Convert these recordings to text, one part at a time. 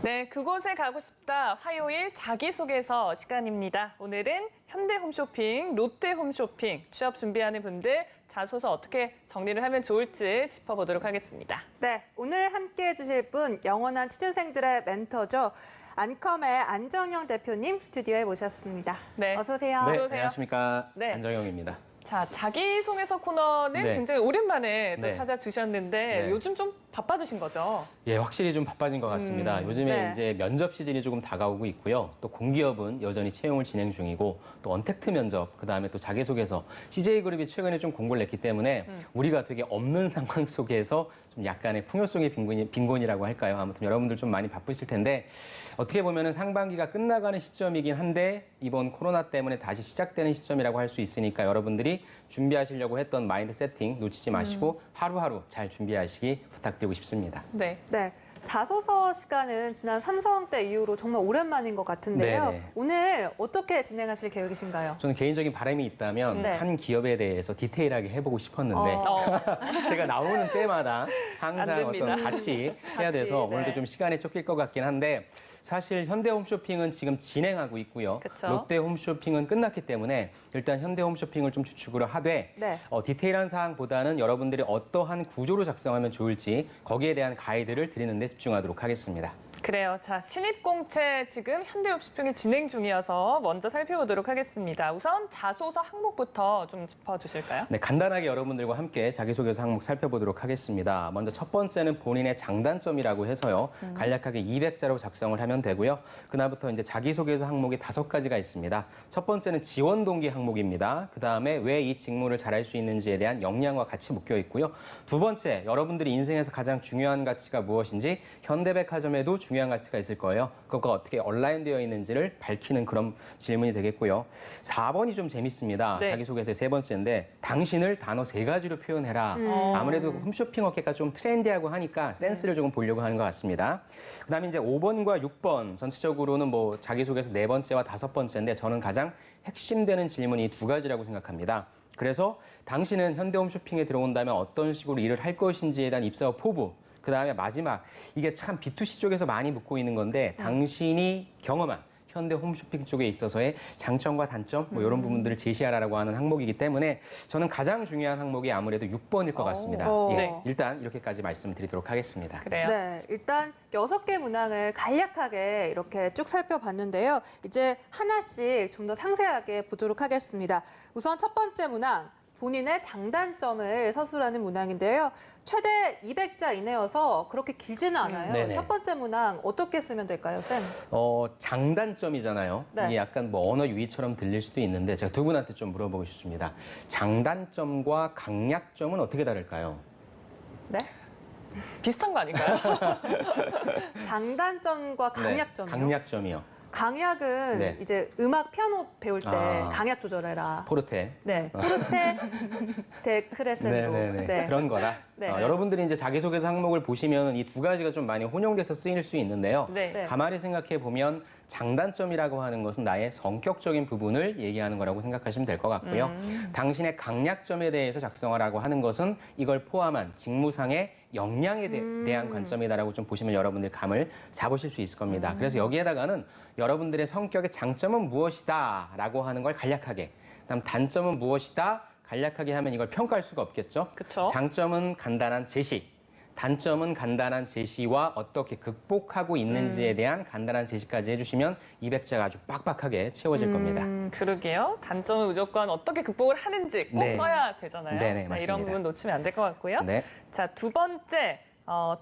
네, 그곳에 가고 싶다. 화요일 자기소개서 시간입니다. 오늘은 현대홈쇼핑, 롯데홈쇼핑 취업 준비하는 분들 자소서 어떻게 정리를 하면 좋을지 짚어보도록 하겠습니다. 네, 오늘 함께해 주실 분 영원한 취준생들의 멘토죠. 안컴의 안정영 대표님 스튜디오에 모셨습니다. 네. 어서 오세요. 네. 네, 오세요. 안녕하십니까. 네. 안정영입니다. 자, 자기소개서 코너는 네. 굉장히 오랜만에 또 네. 찾아주셨는데 네. 요즘 좀 바빠지신 거죠? 예, 확실히 좀 바빠진 것 같습니다. 요즘에 네. 이제 면접 시즌이 조금 다가오고 있고요. 또 공기업은 여전히 채용을 진행 중이고 또 언택트 면접, 그다음에 또 자기소개서, CJ그룹이 최근에 좀 공고를 냈기 때문에 우리가 되게 없는 상황 속에서 좀 약간의 풍요성의 빈곤이라고 할까요? 아무튼 여러분들 좀 많이 바쁘실 텐데 어떻게 보면은 상반기가 끝나가는 시점이긴 한데 이번 코로나 때문에 다시 시작되는 시점이라고 할 수 있으니까 여러분들이 준비하시려고 했던 마인드 세팅 놓치지 마시고 하루하루 잘 준비하시기 부탁드리고 싶습니다. 네. 네, 자소서 시간은 지난 삼성 때 이후로 정말 오랜만인 것 같은데요. 네네. 오늘 어떻게 진행하실 계획이신가요? 저는 개인적인 바람이 있다면 네. 한 기업에 대해서 디테일하게 해보고 싶었는데 제가 나오는 때마다 안 항상 됩니다. 어떤 같이 해야 돼서 네. 오늘도 좀 시간에 쫓길 것 같긴 한데 사실 현대홈쇼핑은 지금 진행하고 있고요. 그쵸. 롯데홈쇼핑은 끝났기 때문에 일단 현대홈쇼핑을 좀 주축으로 하되 네. 디테일한 사항보다는 여러분들이 어떠한 구조로 작성하면 좋을지 거기에 대한 가이드를 드리는 데 집중하도록 하겠습니다. 그래요. 자, 신입공채 지금 현대홈쇼핑이 진행 중이어서 먼저 살펴보도록 하겠습니다. 우선 자소서 항목부터 좀 짚어주실까요? 네, 간단하게 여러분들과 함께 자기소개서 항목 살펴보도록 하겠습니다. 먼저 첫 번째는 본인의 장단점이라고 해서요. 간략하게 200자로 작성을 하면 되고요. 그다음부터 이제 자기소개서 항목이 5가지가 있습니다. 첫 번째는 지원 동기 항목입니다. 그다음에 왜 이 직무를 잘할 수 있는지에 대한 역량과 같이 묶여 있고요. 두 번째, 여러분들이 인생에서 가장 중요한 가치가 무엇인지 현대백화점에도 중요한 가치가 있을 거예요. 그것과 어떻게 온라인되어 있는지를 밝히는 그런 질문이 되겠고요. 4번이 좀 재밌습니다. 네. 자기소개서의 세 번째인데 당신을 단어 3가지로 표현해라. 아무래도 홈쇼핑 업계가 좀 트렌디하고 하니까 센스를 조금 보려고 하는 것 같습니다. 그다음에 이제 5번과 6번 전체적으로는 뭐 자기소개서 4번째와 5번째인데 저는 가장 핵심되는 질문이 2가지라고 생각합니다. 그래서 당신은 현대홈쇼핑에 들어온다면 어떤 식으로 일을 할 것인지에 대한 입사와 포부, 그 다음에 마지막, 이게 참 B2C 쪽에서 많이 묻고 있는 건데 당신이 경험한 현대 홈쇼핑 쪽에 있어서의 장점과 단점 뭐 이런 부분들을 제시하라고 하는 항목이기 때문에 저는 가장 중요한 항목이 아무래도 6번일 것 같습니다. 오. 예, 네. 일단 이렇게까지 말씀드리도록 하겠습니다. 그래요. 네, 일단 6개 문항을 간략하게 이렇게 쭉 살펴봤는데요. 이제 하나씩 좀 더 상세하게 보도록 하겠습니다. 우선 첫 번째 문항, 본인의 장단점을 서술하는 문항인데요. 최대 200자 이내여서 그렇게 길지는 않아요. 네네. 첫 번째 문항 어떻게 쓰면 될까요, 쌤? 장단점이잖아요. 네. 이게 약간 뭐 언어 유희처럼 들릴 수도 있는데 제가 두 분한테 좀 물어보고 싶습니다. 장단점과 강약점은 어떻게 다를까요? 네? 비슷한 거 아닌가요? 장단점과 강약점이요? 네, 강약점이요. 강약은 네. 이제 음악 피아노 배울 때 아. 강약 조절해라. 포르테. 네, 포르테 데 크레센도. 네네네. 네. 그런 거다. 네. 여러분들이 이제 자기소개서 항목을 보시면 이 2가지가 좀 많이 혼용돼서 쓰일 수 있는데요. 네. 네. 가만히 생각해 보면 장단점이라고 하는 것은 나의 성격적인 부분을 얘기하는 거라고 생각하시면 될 것 같고요. 당신의 강약점에 대해서 작성하라고 하는 것은 이걸 포함한 직무상의 역량에 대한 관점이다라고 좀 보시면 여러분들 감을 잡으실 수 있을 겁니다. 그래서 여기에다가는 여러분들의 성격의 장점은 무엇이다 라고 하는 걸 간략하게, 그다음 단점은 무엇이다 간략하게 하면 이걸 평가할 수가 없겠죠. 그쵸. 장점은 간단한 제시, 단점은 간단한 제시와 어떻게 극복하고 있는지에 대한 간단한 제시까지 해주시면 200자가 아주 빡빡하게 채워질 겁니다. 그러게요. 단점은 무조건 어떻게 극복을 하는지 꼭 네. 써야 되잖아요. 네네, 이런 맞습니다. 부분 놓치면 안 될 것 같고요. 네. 자, 두 번째,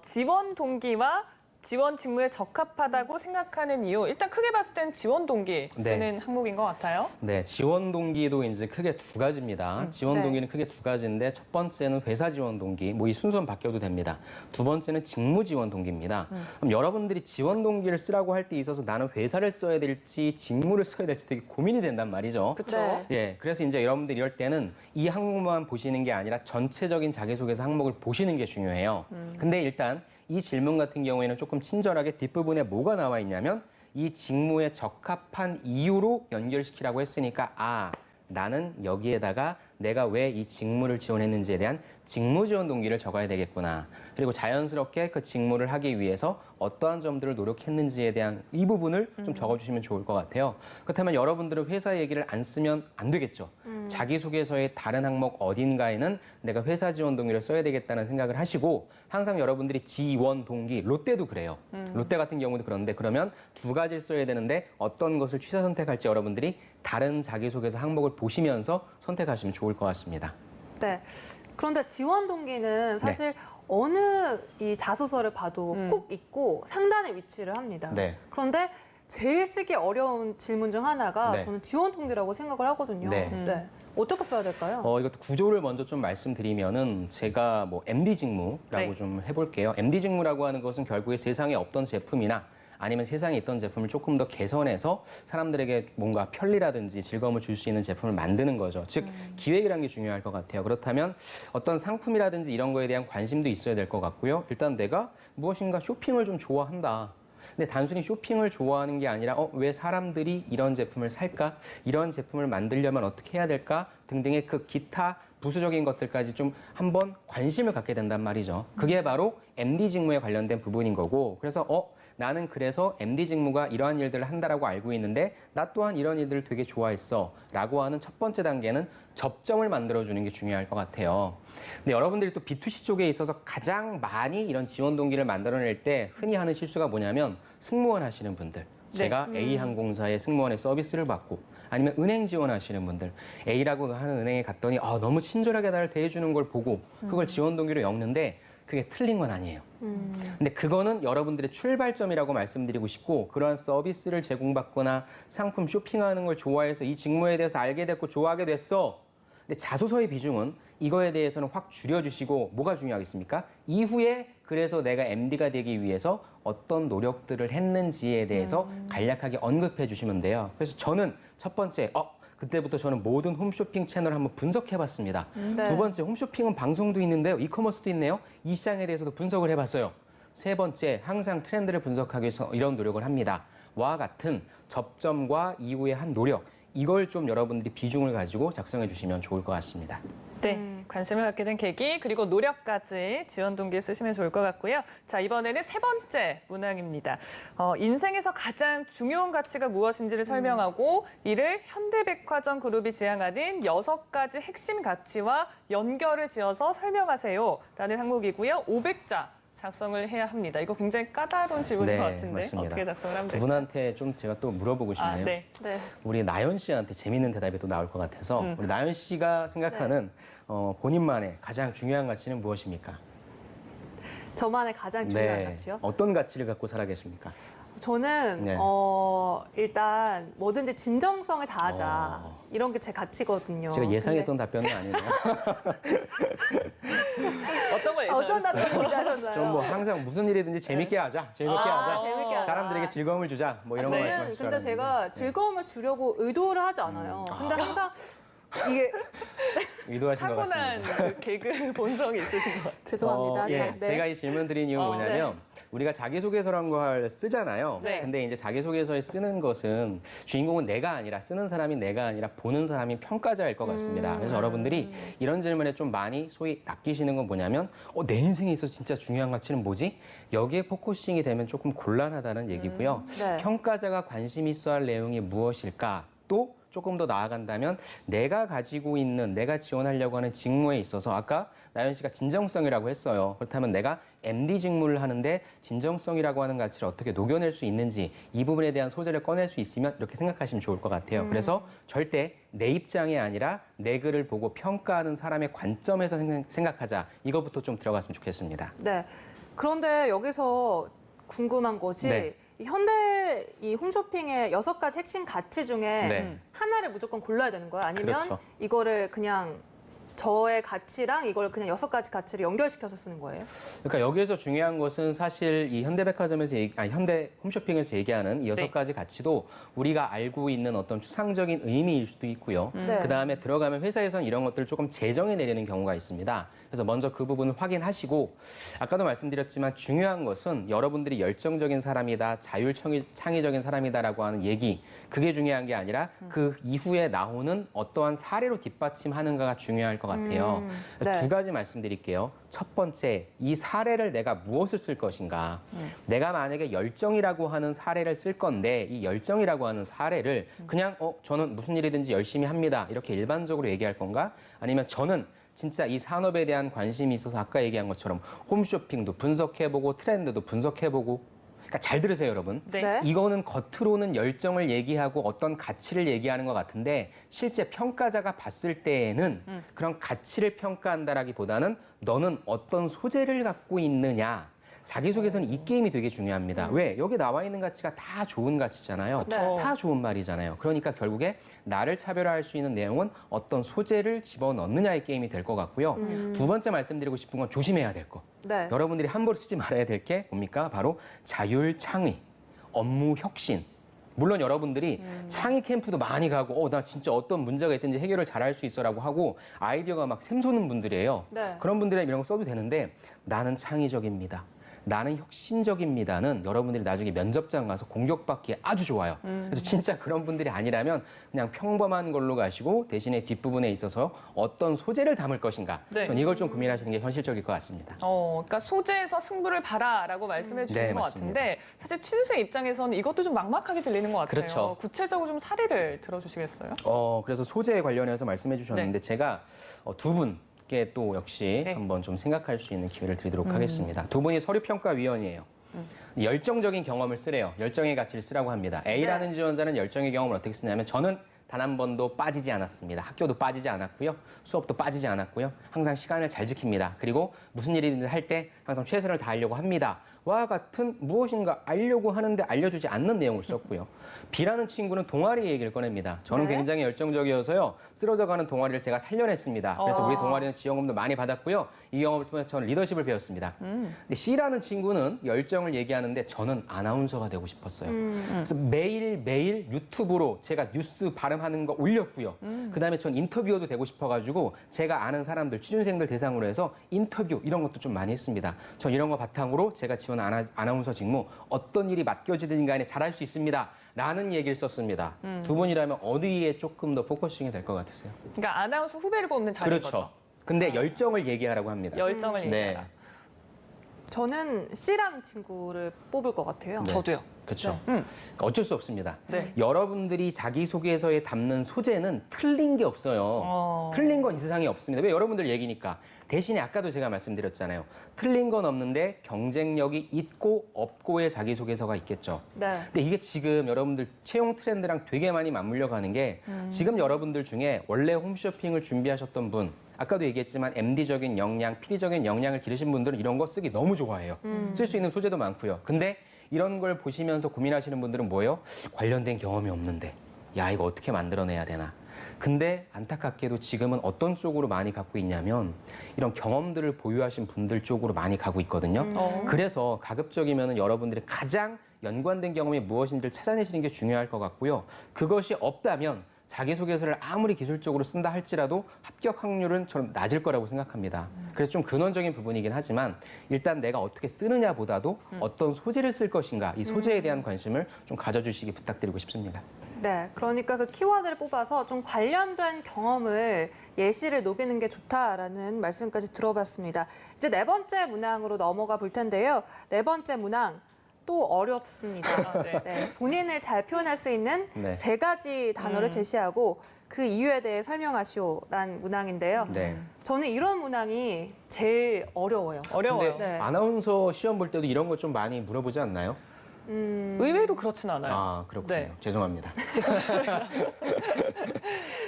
지원 동기와 지원 직무에 적합하다고 생각하는 이유. 일단 크게 봤을 땐 지원 동기 쓰는 항목인 것 같아요. 네, 지원 동기도 이제 크게 2가지입니다. 지원 네. 동기는 크게 2가지인데 첫 번째는 회사 지원 동기, 뭐 이 순서는 바뀌어도 됩니다. 두 번째는 직무 지원 동기입니다. 그럼 여러분들이 지원 동기를 쓰라고 할 때 있어서 나는 회사를 써야 될지 직무를 써야 될지 되게 고민이 된단 말이죠. 그렇죠. 네. 예, 그래서 이제 여러분들이 이럴 때는 이 항목만 보시는 게 아니라 전체적인 자기소개서 항목을 보시는 게 중요해요. 근데 일단 이 질문 같은 경우에는 조금 친절하게 뒷부분에 뭐가 나와 있냐면 이 직무에 적합한 이유로 연결시키라고 했으니까 나는 여기에다가 내가 왜 이 직무를 지원했는지에 대한 직무 지원 동기를 적어야 되겠구나. 그리고 자연스럽게 그 직무를 하기 위해서 어떠한 점들을 노력했는지에 대한 이 부분을 좀 적어주시면 좋을 것 같아요. 그렇다면 여러분들은 회사 얘기를 안 쓰면 안 되겠죠. 자기소개서의 다른 항목 어딘가에는 내가 회사 지원 동기를 써야 되겠다는 생각을 하시고 항상 여러분들이 지원 동기, 롯데도 그래요. 롯데 같은 경우도 그런데 그러면 두 가지를 써야 되는데 어떤 것을 취사 선택할지 여러분들이 다른 자기소개서 항목을 보시면서 선택하시면 좋을 것 같습니다. 네. 그런데 지원 동기는 사실 어느 이 자소서를 봐도 꼭 있고 상단에 위치를 합니다. 네. 그런데 제일 쓰기 어려운 질문 중 하나가 네. 저는 지원 동기라고 생각을 하거든요. 네. 어떻게 써야 될까요? 이것도 구조를 먼저 좀 말씀드리면은 제가 뭐 MD 직무라고 네. 좀 해볼게요. MD 직무라고 하는 것은 결국에 세상에 없던 제품이나 아니면 세상에 있던 제품을 조금 더 개선해서 사람들에게 뭔가 편리라든지 즐거움을 줄 수 있는 제품을 만드는 거죠. 즉 기획이라는 게 중요할 것 같아요. 그렇다면 어떤 상품이라든지 이런 거에 대한 관심도 있어야 될 것 같고요. 일단 내가 무엇인가 쇼핑을 좀 좋아한다. 근데 단순히 쇼핑을 좋아하는 게 아니라 왜 사람들이 이런 제품을 살까? 이런 제품을 만들려면 어떻게 해야 될까? 등등의 그 기타 부수적인 것들까지 좀 한번 관심을 갖게 된단 말이죠. 그게 바로 MD 직무에 관련된 부분인 거고 그래서 나는 그래서 MD 직무가 이러한 일들을 한다라고 알고 있는데 나 또한 이런 일들을 되게 좋아했어 라고 하는 첫 번째 단계는 접점을 만들어주는 게 중요할 것 같아요. 근데 여러분들이 또 B2C 쪽에 있어서 가장 많이 이런 지원 동기를 만들어낼 때 흔히 하는 실수가 뭐냐면 승무원 하시는 분들. 제가 A항공사의 승무원의 서비스를 받고 아니면 은행 지원하시는 분들 A라고 하는 은행에 갔더니 너무 친절하게 나를 대해주는 걸 보고 그걸 지원 동기로 엮는데 그게 틀린 건 아니에요. 근데 그거는 여러분들의 출발점이라고 말씀드리고 싶고 그러한 서비스를 제공받거나 상품 쇼핑하는 걸 좋아해서 이 직무에 대해서 알게 됐고 좋아하게 됐어. 근데 자소서의 비중은 이거에 대해서는 확 줄여주시고 뭐가 중요하겠습니까? 이후에 그래서 내가 MD가 되기 위해서 어떤 노력들을 했는지에 대해서 간략하게 언급해 주시면 돼요. 그래서 저는 첫 번째, 그때부터 저는 모든 홈쇼핑 채널을 한번 분석해봤습니다. 네. 두 번째, 홈쇼핑은 방송도 있는데요. 이커머스도 있네요. 이 시장에 대해서도 분석을 해봤어요. 세 번째, 항상 트렌드를 분석하기 위해서 이런 노력을 합니다. 와 같은 접점과 이후에 한 노력, 이걸 좀 여러분들이 비중을 가지고 작성해 주시면 좋을 것 같습니다. 네, 관심을 갖게 된 계기 그리고 노력까지 지원 동기에 쓰시면 좋을 것 같고요. 자, 이번에는 세 번째 문항입니다. 인생에서 가장 중요한 가치가 무엇인지를 설명하고 이를 현대백화점 그룹이 지향하는 6가지 핵심 가치와 연결을 지어서 설명하세요. 라는 항목이고요. 500자. 작성을 해야 합니다. 이거 굉장히 까다로운 질문인 것 같은데 맞습니다. 어떻게 작성을 하면 두 될까요? 분한테 좀 제가 또 물어보고 싶네요. 네. 네. 우리 나연 씨한테 재밌는 대답이 또 나올 것 같아서 우리 나연 씨가 생각하는 본인만의 가장 중요한 가치는 무엇입니까? 저만의 가장 중요한 가치요? 어떤 가치를 갖고 살아 계십니까? 저는 네. 일단 뭐든지 진정성을 다하자 어. 이런 게 제 가치거든요. 제가 예상했던 답변은 아니네요. 어떤 걸 어떤 예상하셨어요? 답변을 기대하셨나요? 좀 뭐 항상 무슨 일이든지 재밌게 하자, 재밌게 하자, 재밌게 하자. 사람들에게 즐거움을 주자, 뭐 이런 거 저는 말씀하실 줄 근데 알았는데. 제가 즐거움을 주려고 의도를 하지 않아요. 근데 항상 이게 의도하신 것 타고난 같습니다. 그 개그 본성이 있으신 것 같아요. 죄송합니다. 예, 자, 네. 제가 이 질문 드린 이유는 뭐냐면 우리가 자기소개서라는 걸 쓰잖아요. 네. 근데 이제 자기소개서에 쓰는 것은 주인공은 내가 아니라 쓰는 사람이 내가 아니라 보는 사람이 평가자일 것 같습니다. 그래서 여러분들이 이런 질문에 좀 많이 소위 낚이시는 건 뭐냐면 내 인생에 있어서 진짜 중요한 가치는 뭐지? 여기에 포커싱이 되면 조금 곤란하다는 얘기고요. 네. 평가자가 관심 있어 할 내용이 무엇일까? 또 조금 더 나아간다면 내가 가지고 있는 내가 지원하려고 하는 직무에 있어서 아까 나연 씨가 진정성이라고 했어요. 그렇다면 내가 MD 직무를 하는데 진정성이라고 하는 가치를 어떻게 녹여낼 수 있는지 이 부분에 대한 소재를 꺼낼 수 있으면 이렇게 생각하시면 좋을 것 같아요. 그래서 절대 내 입장이 아니라 내 글을 보고 평가하는 사람의 관점에서 생각하자. 이것부터 좀 들어갔으면 좋겠습니다. 네. 그런데 여기서 궁금한 것이 네. 이 현대 이 홈쇼핑의 6가지 핵심 가치 중에 네. 하나를 무조건 골라야 되는 거야? 아니면 그렇죠. 이거를 그냥 저의 가치랑 이걸 그냥 6가지 가치를 연결시켜서 쓰는 거예요? 그러니까 여기에서 중요한 것은 사실 이 현대백화점에서 현대 홈쇼핑에서 얘기하는 이 6가지 가치도 우리가 알고 있는 어떤 추상적인 의미일 수도 있고요. 네. 그다음에 들어가면 회사에서는 이런 것들을 조금 재정해 내리는 경우가 있습니다. 그래서 먼저 그 부분을 확인하시고 아까도 말씀드렸지만 중요한 것은 여러분들이 열정적인 사람이다, 자율창의적인 사람이다라고 하는 얘기 그게 중요한 게 아니라 그 이후에 나오는 어떠한 사례로 뒷받침하는가가 중요할 것 같아요. 네. 2가지 말씀드릴게요. 첫 번째, 이 사례를 내가 무엇을 쓸 것인가. 내가 만약에 열정이라고 하는 사례를 쓸 건데 이 열정이라고 하는 사례를 그냥 저는 무슨 일이든지 열심히 합니다. 이렇게 일반적으로 얘기할 건가? 아니면 저는 진짜 이 산업에 대한 관심이 있어서 아까 얘기한 것처럼 홈쇼핑도 분석해보고 트렌드도 분석해보고 그러니까 잘 들으세요, 여러분. 네. 네. 이거는 겉으로는 열정을 얘기하고 어떤 가치를 얘기하는 것 같은데 실제 평가자가 봤을 때에는 그런 가치를 평가한다라기보다는 너는 어떤 소재를 갖고 있느냐. 자기소개서는 이 게임이 되게 중요합니다. 왜? 여기 나와 있는 가치가 다 좋은 가치잖아요. 그쵸. 다 좋은 말이잖아요. 그러니까 결국에 나를 차별화할 수 있는 내용은 어떤 소재를 집어넣느냐의 게임이 될 것 같고요. 2번째 말씀드리고 싶은 건 조심해야 될 거. 네. 여러분들이 함부로 쓰지 말아야 될 게 뭡니까? 바로 자율창의, 업무 혁신. 물론 여러분들이 창의 캠프도 많이 가고 나 진짜 어떤 문제가 있든지 해결을 잘할 수 있어라고 하고 아이디어가 막 샘솟는 분들이에요. 네. 그런 분들이 이런 거 써도 되는데 나는 창의적입니다. 나는 혁신적입니다는 여러분들이 나중에 면접장 가서 공격받기에 아주 좋아요. 그래서 진짜 그런 분들이 아니라면 그냥 평범한 걸로 가시고 대신에 뒷부분에 있어서 어떤 소재를 담을 것인가. 네. 전 이걸 좀 고민하시는 게 현실적일 것 같습니다. 그러니까 소재에서 승부를 봐라라고 말씀해 주시는 네, 것 맞습니다. 같은데 사실 취준생 입장에서는 이것도 좀 막막하게 들리는 것 같아요. 그렇죠. 구체적으로 좀 사례를 들어주시겠어요? 그래서 소재에 관련해서 말씀해 주셨는데 제가 두 분. 게 또 역시 네. 한번 좀 생각할 수 있는 기회를 드리도록 하겠습니다. 두 분이 서류평가위원이에요. 열정적인 경험을 쓰래요. 열정의 가치를 쓰라고 합니다. A라는 지원자는 열정의 경험을 어떻게 쓰냐면 저는 단 한 번도 빠지지 않았습니다. 학교도 빠지지 않았고요. 수업도 빠지지 않았고요. 항상 시간을 잘 지킵니다. 그리고 무슨 일이든지 할 때 항상 최선을 다하려고 합니다. 와 같은 무엇인가 알려고 하는데 알려주지 않는 내용을 썼고요. B라는 친구는 동아리 얘기를 꺼냅니다. 저는 네. 굉장히 열정적이어서요. 쓰러져가는 동아리를 제가 살려냈습니다. 그래서 우리 동아리는 지원금도 많이 받았고요. 이 경험을 통해서 저는 리더십을 배웠습니다. 근데 C라는 친구는 열정을 얘기하는데 저는 아나운서가 되고 싶었어요. 그래서 매일매일 유튜브로 제가 뉴스 발음하는 거 올렸고요. 그다음에 전 인터뷰어도 되고 싶어가지고 제가 아는 사람들, 취준생들 대상으로 해서 인터뷰 이런 것도 좀 많이 했습니다. 전 이런 거 바탕으로 제가 지원 아나운서 직무 어떤 일이 맡겨지든 간에 잘할 수 있습니다. 라는 얘기를 썼습니다. 두 분이라면 어디에 조금 더 포커싱이 될 것 같으세요? 그러니까 아나운서 후배를 뽑는 자리인 그렇죠. 거죠. 근데 열정을 얘기하라고 합니다. 열정을 네. 얘기하라. 저는 C라는 친구를 뽑을 것 같아요. 네. 저도요. 그렇죠. 그러니까 어쩔 수 없습니다. 네. 여러분들이 자기소개서에 담는 소재는 틀린 게 없어요. 틀린 건 이 세상에 없습니다. 왜 여러분들 얘기니까. 대신에 아까도 제가 말씀드렸잖아요. 틀린 건 없는데 경쟁력이 있고 없고의 자기소개서가 있겠죠. 네. 근데 이게 지금 여러분들 채용 트렌드랑 되게 많이 맞물려 가는 게 지금 여러분들 중에 원래 홈쇼핑을 준비하셨던 분 아까도 얘기했지만 MD적인 역량, PD적인 역량을 기르신 분들은 이런 거 쓰기 너무 좋아해요. 쓸 수 있는 소재도 많고요. 근데 이런 걸 보시면서 고민하시는 분들은 뭐예요? 관련된 경험이 없는데 야 이거 어떻게 만들어내야 되나. 근데 안타깝게도 지금은 어떤 쪽으로 많이 갖고 있냐면 이런 경험들을 보유하신 분들 쪽으로 많이 가고 있거든요. 그래서 가급적이면 여러분들이 가장 연관된 경험이 무엇인지를 찾아내시는 게 중요할 것 같고요. 그것이 없다면 자기소개서를 아무리 기술적으로 쓴다 할지라도 합격 확률은 저는 낮을 거라고 생각합니다. 그래서 좀 근원적인 부분이긴 하지만 일단 내가 어떻게 쓰느냐보다도 어떤 소재를 쓸 것인가 이 소재에 대한 관심을 좀 가져주시기 부탁드리고 싶습니다. 네, 그러니까 그 키워드를 뽑아서 좀 관련된 경험을 예시를 녹이는 게 좋다라는 말씀까지 들어봤습니다. 이제 네 번째 문항으로 넘어가 볼 텐데요. 네 번째 문항 또 어렵습니다. 네. 네, 본인을 잘 표현할 수 있는 네. 3가지 단어를 제시하고 그 이유에 대해 설명하시오란 문항인데요. 네. 저는 이런 문항이 제일 어려워요. 어려워요. 근데 네. 아나운서 시험 볼 때도 이런 거 좀 많이 물어보지 않나요? 의외로 그렇진 않아요. 아, 그렇군요. 네. 죄송합니다.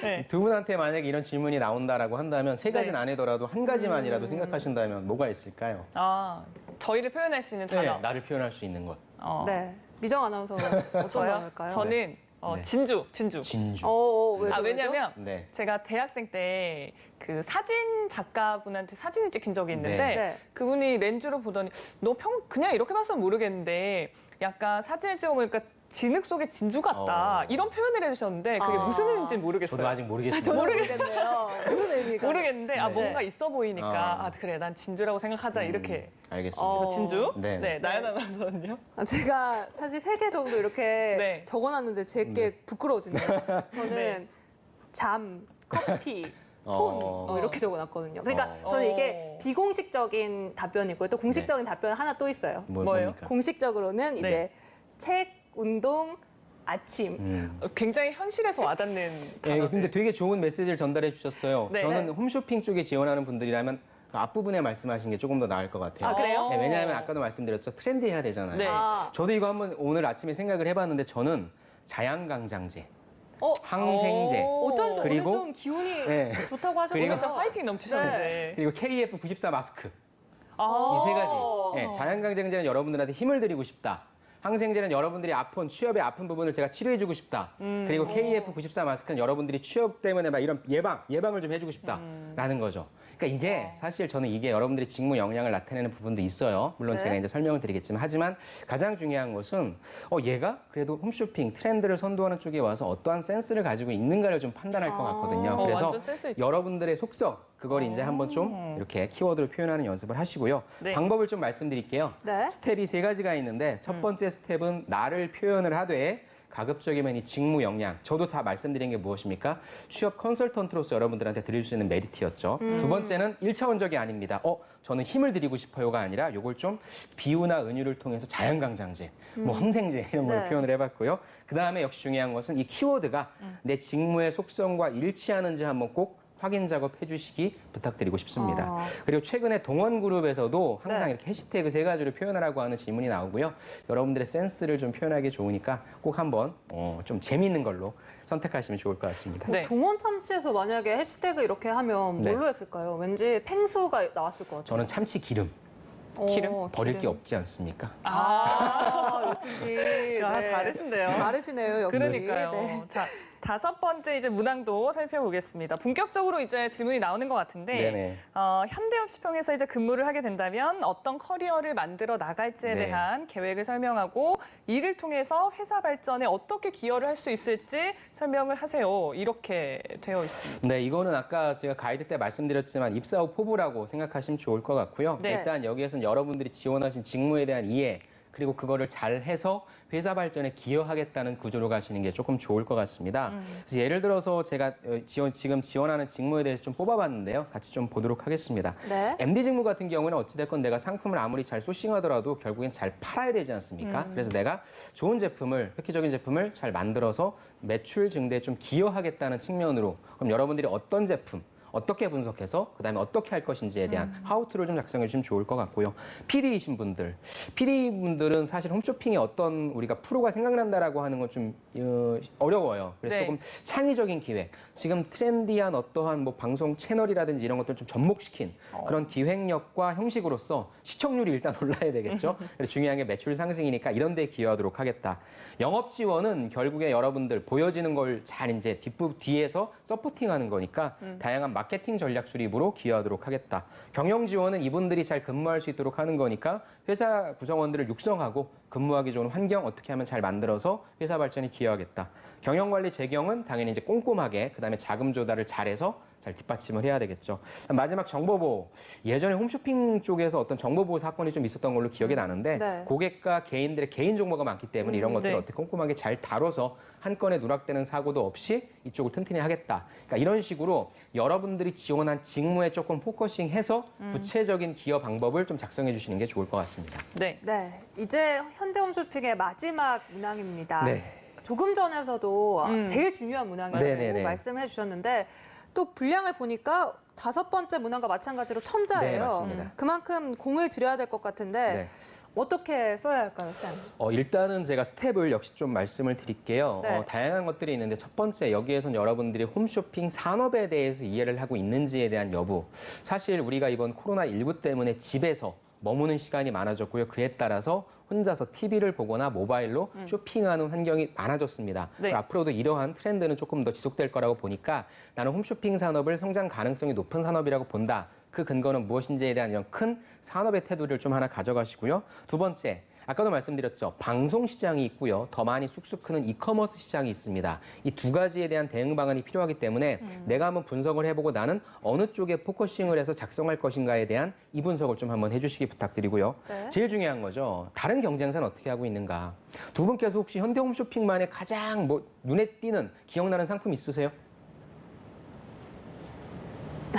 네. 두 분한테 만약에 이런 질문이 나온다라고 한다면 세 가지는 네. 아니더라도 한 가지만이라도 생각하신다면 뭐가 있을까요? 저희를 표현할 수 있는 네, 단어. 나를 표현할 수 있는 것. 네, 미정 아나운서 어떤 저요? 단어일까요? 저는 네. 진주. 진주. 왜죠, 왜냐면 네. 제가 대학생 때 그 사진 작가분한테 사진을 찍힌 적이 있는데 네. 그분이 렌즈로 보더니 너 그냥 이렇게 봤으면 모르겠는데 약간 사진을 찍어보니까 진흙 속에 진주 같다. 이런 표현을 해주셨는데 그게 무슨 의미인지 모르겠어요. 저도 아직 모르겠습니다. 저는 모르겠네요. 무슨 의미가? 모르겠는데 네. 뭔가 있어 보이니까 그래 난 진주라고 생각하자 이렇게. 알겠습니다. 그래서 진주. 네. 네, 나연 아나운서는요? 제가 사실 3개 정도 이렇게 네. 적어놨는데 제게 부끄러워지네요. 저는 네. 잠, 커피, 폰 어. 이렇게 적어놨거든요. 그러니까 어. 저는 이게 비공식적인 답변이고요. 또 공식적인 답변 하나 또 있어요. 뭐예요? 뭡니까? 공식적으로는 이제 네. 책, 운동, 아침. 굉장히 현실에서 와닿는 예, 단어들. 근데 되게 좋은 메시지를 전달해 주셨어요. 네. 저는 홈쇼핑 쪽에 지원하는 분들이라면 그 앞부분에 말씀하신 게 조금 더 나을 것 같아요. 아, 그래요? 네, 왜냐하면 아까도 말씀드렸죠. 트렌디해야 되잖아요. 네. 저도 이거 한번 오늘 아침에 생각을 해봤는데 저는 자양강장제, 어, 항생제, 어쩐지 그리고- 오늘 좀 기운이 네. 좋다고 하셔서 그리고- 진짜 화이팅 넘치셨는데. 그리고 KF94 마스크. 아. 이 세 가지. 예, 자연강장제는 여러분들한테 힘을 드리고 싶다. 항생제는 여러분들이 아픈 취업의 아픈 부분을 제가 치료해주고 싶다. 그리고 KF94 마스크는 여러분들이 취업 때문에 막 이런 예방을 좀 해주고 싶다라는 거죠. 그러니까 이게 사실 저는 이게 여러분들이 직무 역량을 나타내는 부분도 있어요. 물론 네. 제가 이제 설명을 드리겠지만 하지만 가장 중요한 것은 얘가 그래도 홈쇼핑 트렌드를 선도하는 쪽에 와서 어떠한 센스를 가지고 있는가를 좀 판단할 것 같거든요. 그래서 완전 센스 있다. 여러분들의 속성 그걸 이제 한번 좀 이렇게 키워드로 표현하는 연습을 하시고요. 네. 방법을 좀 말씀드릴게요. 네. 스텝이 3가지가 있는데 첫 번째 스텝은 나를 표현을 하되 가급적이면 이 직무 역량. 저도 다 말씀드린 게 무엇입니까? 취업 컨설턴트로서 여러분들한테 드릴 수 있는 메리트였죠. 두 번째는 1차원적이 아닙니다. 저는 힘을 드리고 싶어요가 아니라 요걸 좀 비유나 은유를 통해서 자연강장제, 뭐 항생제 이런 걸 네. 표현을 해봤고요. 그 다음에 역시 중요한 것은 이 키워드가 내 직무의 속성과 일치하는지 한번 꼭 확인 작업해 주시기 부탁드리고 싶습니다. 아. 그리고 최근에 동원그룹에서도 항상 네. 이렇게 해시태그 3가지로 표현하라고 하는 질문이 나오고요. 여러분들의 센스를 좀 표현하기 좋으니까 꼭 한번 좀 재미있는 걸로 선택하시면 좋을 것 같습니다. 네. 동원 참치에서 만약에 해시태그 이렇게 하면 네. 뭘로 했을까요? 왠지 팽수가 나왔을 것 같아요. 저는 참치 기름 기름? 버릴 게 없지 않습니까? 역시 야, 네. 다르신데요. 다르시네요, 역시. 그러니까요. 네. 자, 5번째 이제 문항도 살펴보겠습니다. 본격적으로 이제 질문이 나오는 것 같은데, 네네. 현대홈쇼핑에서 이제 근무를 하게 된다면 어떤 커리어를 만들어 나갈지에 네. 대한 계획을 설명하고 이를 통해서 회사 발전에 어떻게 기여를 할 수 있을지 설명을 하세요. 이렇게 되어 있습니다. 네, 이거는 아까 제가 가이드 때 말씀드렸지만 입사 후 포부라고 생각하시면 좋을 것 같고요. 네. 일단 여기에서는 여러분들이 지원하신 직무에 대한 이해, 그리고 그거를 잘 해서 회사 발전에 기여하겠다는 구조로 가시는 게 조금 좋을 것 같습니다. 그래서 예를 들어서 제가 지금 지원하는 직무에 대해서 좀 뽑아봤는데요. 같이 좀 보도록 하겠습니다. 네. MD 직무 같은 경우는 어찌됐건 내가 상품을 아무리 잘 소싱하더라도 결국엔 잘 팔아야 되지 않습니까? 그래서 내가 좋은 제품을, 획기적인 제품을 잘 만들어서 매출 증대에 좀 기여하겠다는 측면으로 그럼 여러분들이 어떤 제품, 어떻게 분석해서 그다음에 어떻게 할 것인지에 대한 하우투를 좀 작성해 주시면 좋을 것 같고요. PD이신 분들, PD분들은 사실 홈쇼핑에 어떤 우리가 프로가 생각난다라고 하는 건 좀 어려워요. 그래서 네. 조금 창의적인 기획, 지금 트렌디한 어떠한 뭐 방송 채널이라든지 이런 것들 좀 접목시킨 그런 기획력과 형식으로서 시청률이 일단 올라야 되겠죠. 그래서 중요한 게 매출 상승이니까 이런 데 기여하도록 하겠다. 영업 지원은 결국에 여러분들 보여지는 걸 잘 이제 뒤에서 서포팅하는 거니까 다양한 마케팅 전략 수립으로 기여하도록 하겠다. 경영 지원은 이분들이 잘 근무할 수 있도록 하는 거니까 회사 구성원들을 육성하고 근무하기 좋은 환경 어떻게 하면 잘 만들어서 회사 발전에 기여하겠다. 경영관리 재경은 당연히 이제 꼼꼼하게 그다음에 자금 조달을 잘해서 잘 뒷받침을 해야 되겠죠. 마지막 정보보호. 예전에 홈쇼핑 쪽에서 어떤 정보보호 사건이 좀 있었던 걸로 기억이 나는데 네. 고객과 개인들의 개인 정보가 많기 때문에 이런 것들을 네. 어떻게 꼼꼼하게 잘 다뤄서 한 건에 누락되는 사고도 없이 이쪽을 튼튼히 하겠다. 그러니까 이런 식으로 여러분들이 지원한 직무에 조금 포커싱해서 구체적인 기여 방법을 좀 작성해 주시는 게 좋을 것 같습니다. 네. 네. 이제 현대홈쇼핑의 마지막 문항입니다. 네. 조금 전에서도 제일 중요한 문항이라고 네네네. 말씀해 주셨는데 또 분량을 보니까 5번째 문항과 마찬가지로 첨자예요. 네, 맞습니다. 그만큼 공을 들여야 될 것 같은데 네. 어떻게 써야 할까요, 쌤? 일단은 제가 스텝을 역시 좀 말씀을 드릴게요. 네. 다양한 것들이 있는데 첫 번째 여기에선 여러분들이 홈쇼핑 산업에 대해서 이해를 하고 있는지에 대한 여부. 사실 우리가 이번 코로나19 때문에 집에서 머무는 시간이 많아졌고요. 그에 따라서 혼자서 TV를 보거나 모바일로 쇼핑하는 환경이 많아졌습니다. 네. 앞으로도 이러한 트렌드는 조금 더 지속될 거라고 보니까 나는 홈쇼핑 산업을 성장 가능성이 높은 산업이라고 본다. 그 근거는 무엇인지에 대한 이런 큰 산업의 태도를 좀 하나 가져가시고요. 두 번째, 아까도 말씀드렸죠. 방송 시장이 있고요. 더 많이 쑥쑥 크는 이커머스 시장이 있습니다. 이 두 가지에 대한 대응 방안이 필요하기 때문에 내가 한번 분석을 해보고 나는 어느 쪽에 포커싱을 해서 작성할 것인가에 대한 이 분석을 좀 한번 해주시기 부탁드리고요. 네. 제일 중요한 거죠. 다른 경쟁사는 어떻게 하고 있는가. 두 분께서 혹시 현대홈쇼핑만의 가장 눈에 띄는 기억나는 상품 있으세요?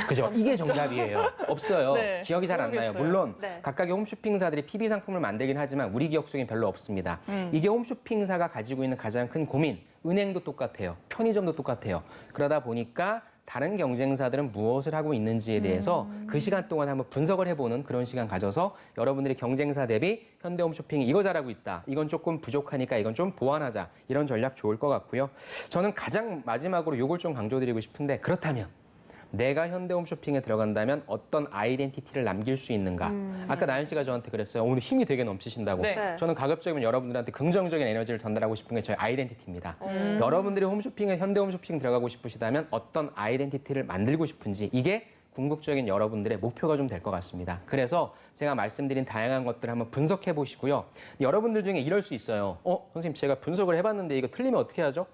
그죠? 이게 정답이에요. 없어요. 네, 기억이 잘 안 나요. 모르겠어요. 물론 네. 각각의 홈쇼핑사들이 PB 상품을 만들긴 하지만 우리 기억 속엔 별로 없습니다. 이게 홈쇼핑사가 가지고 있는 가장 큰 고민. 은행도 똑같아요. 편의점도 똑같아요. 그러다 보니까 다른 경쟁사들은 무엇을 하고 있는지에 대해서 그 시간 동안 한번 분석을 해보는 그런 시간 가져서 여러분들이 경쟁사 대비 현대홈쇼핑이 이거 잘하고 있다. 이건 조금 부족하니까 이건 좀 보완하자. 이런 전략 좋을 것 같고요. 저는 가장 마지막으로 이걸 좀 강조드리고 싶은데 그렇다면 내가 현대홈쇼핑에 들어간다면 어떤 아이덴티티를 남길 수 있는가. 아까 나연 씨가 저한테 그랬어요. 오늘 힘이 되게 넘치신다고. 네. 네. 저는 가급적이면 여러분들한테 긍정적인 에너지를 전달하고 싶은 게 저의 아이덴티티입니다. 여러분들이 현대홈쇼핑 들어가고 싶으시다면 어떤 아이덴티티를 만들고 싶은지 이게 궁극적인 여러분들의 목표가 좀 될 것 같습니다. 그래서 제가 말씀드린 다양한 것들을 한번 분석해 보시고요. 여러분들 중에 이럴 수 있어요. 선생님 제가 분석을 해봤는데 이거 틀리면 어떻게 하죠?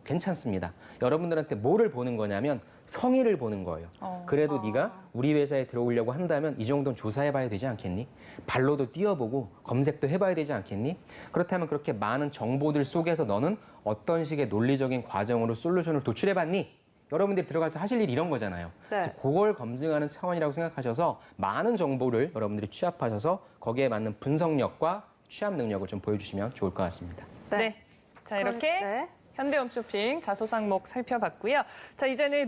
괜찮습니다. 여러분들한테 뭐를 보는 거냐면 성의를 보는 거예요. 그래도 네가 우리 회사에 들어오려고 한다면 이 정도는 조사해봐야 되지 않겠니? 발로도 뛰어보고 검색도 해봐야 되지 않겠니? 그렇다면 그렇게 많은 정보들 속에서 너는 어떤 식의 논리적인 과정으로 솔루션을 도출해봤니? 여러분들이 들어가서 하실 일이 이런 거잖아요. 네. 그래서 그걸 검증하는 차원이라고 생각하셔서 많은 정보를 여러분들이 취합하셔서 거기에 맞는 분석력과 취합 능력을 좀 보여주시면 좋을 것 같습니다. 네. 자, 이렇게 네. 현대홈쇼핑 자소상목 살펴봤고요. 자, 이제는